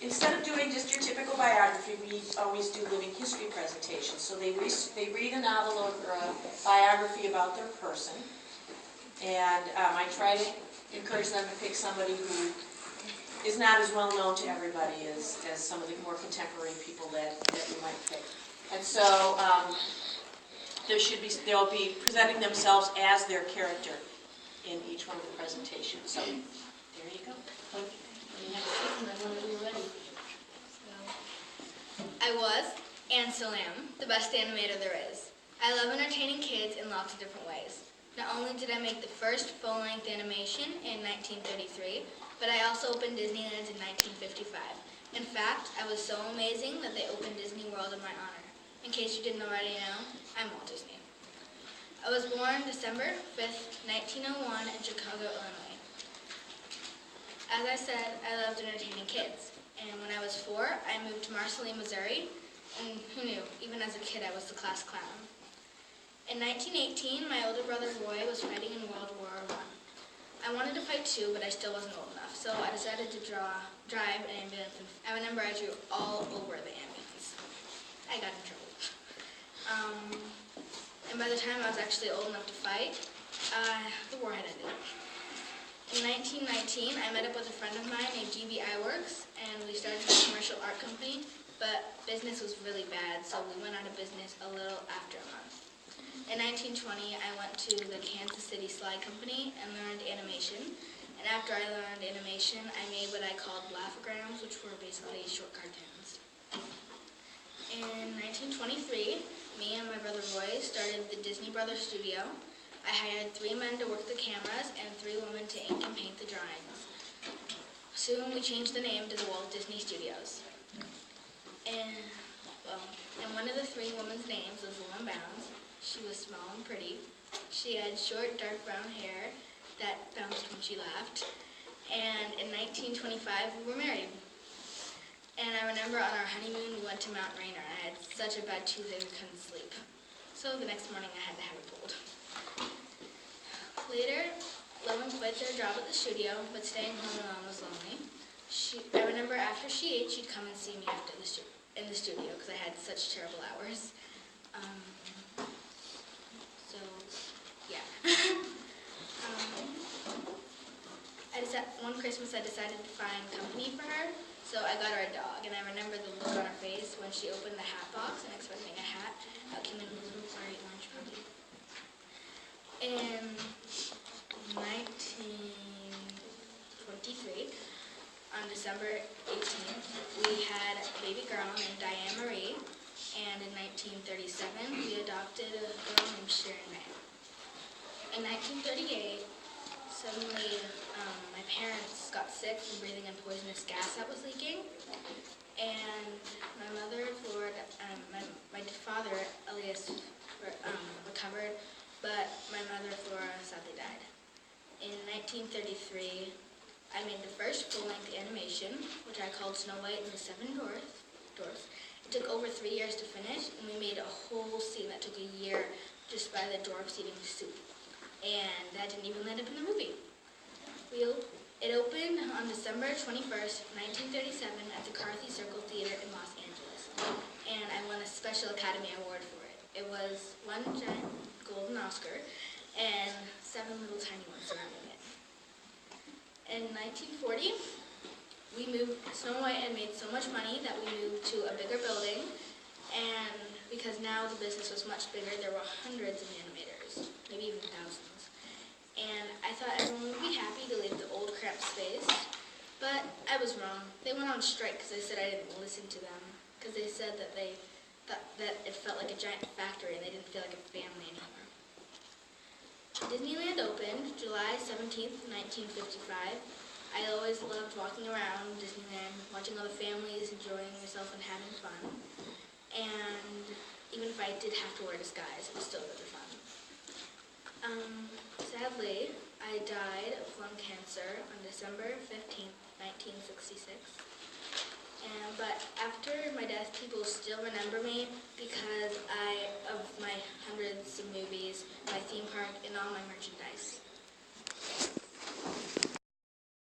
instead of doing just your typical biography, we always do living history presentations. So they read a novel or a biography about their person, and I try to encourage them to pick somebody who is not as well known to everybody as some of the more contemporary people that you might pick. And so they'll be presenting themselves as their character in each one of the presentations. So there you go. I was, and still am, the best animator there is. I love entertaining kids in lots of different ways. Not only did I make the first full-length animation in 1933, but I also opened Disneyland in 1955. In fact, I was so amazing that they opened Disney World in my honor. In case you didn't already know, I'm Walt Disney. I was born December 5th, 1901 in Chicago, Illinois. As I said, I loved entertaining kids. And when I was 4, I moved to Marceline, Missouri. And who knew, even as a kid, I was the class clown. In 1918, my older brother Roy was fighting in World War I. I wanted to fight too, but I still wasn't old enough, so I decided to drive an ambulance. And I remember I drew all over the ambulance. I got in trouble. And by the time I was actually old enough to fight, the war had ended. In 1919, I met up with a friend of mine named GB Iworks, and we started a commercial art company, but business was really bad, so we went out of business a little after a month. In 1920, I went to the Kansas City Slide Company and learned animation, and after I learned animation, I made what I called laughograms, which were basically short cartoons. In 1923, me and my brother Roy started the Disney Brothers Studio. I hired 3 men to work the cameras and 3 women to ink and paint the drawings. Soon we changed the name to the Walt Disney Studios. And one of the 3 women's names was Lillian Bounds. She was small and pretty. She had short, dark brown hair that bounced when she laughed. And in 1925, we were married. And I remember on our honeymoon, we went to Mount Rainier. I had such a bad toothache I couldn't sleep. So the next morning, I had to have it pulled. Later, Lillian quit their job at the studio, but staying home alone was lonely. I remember after she ate, she'd come and see me in the studio because I had such terrible hours. One Christmas I decided to find company for her, so I got her a dog, and I remember the look on her face when she opened the hat box and expecting a hat. That came in a little bright orange puppy. In 1923, on December 18th, we had a baby girl named Diane Marie, and in 1937, we adopted a girl named Sharon May. In 1938, suddenly my parents got sick from breathing in poisonous gas that was leaking, and my mother, Flora, my father, Elias, recovered, but my mother, Flora, sadly died. In 1933, I made the first full-length animation, which I called Snow White and the 7 Dwarfs. It took over 3 years to finish, and we made a whole scene that took a year just by the dwarfs eating soup. And that didn't even end up in the movie. It opened on December 21st, 1937 at the Carthy Circle Theater in Los Angeles. And I won a Special Academy Award for it. It was 1 giant golden Oscar and 7 little tiny ones surrounding it. In 1940, Snow White had made so much money that we moved to a bigger building, and because now the business was much bigger, there were hundreds of animators, maybe even thousands. And I thought everyone would be happy to leave the old cramped space, but I was wrong. They went on strike because they said I didn't listen to them, because they said that they thought that it felt like a giant factory and they didn't feel like a family anymore. Disneyland opened July 17th, 1955. I always loved walking around Disneyland, watching all the families enjoying themselves and having fun. And even if I did have to wear a disguise, it was still really fun. Sadly, I died of lung cancer on December 15th, 1966. But after my death, people still remember me because I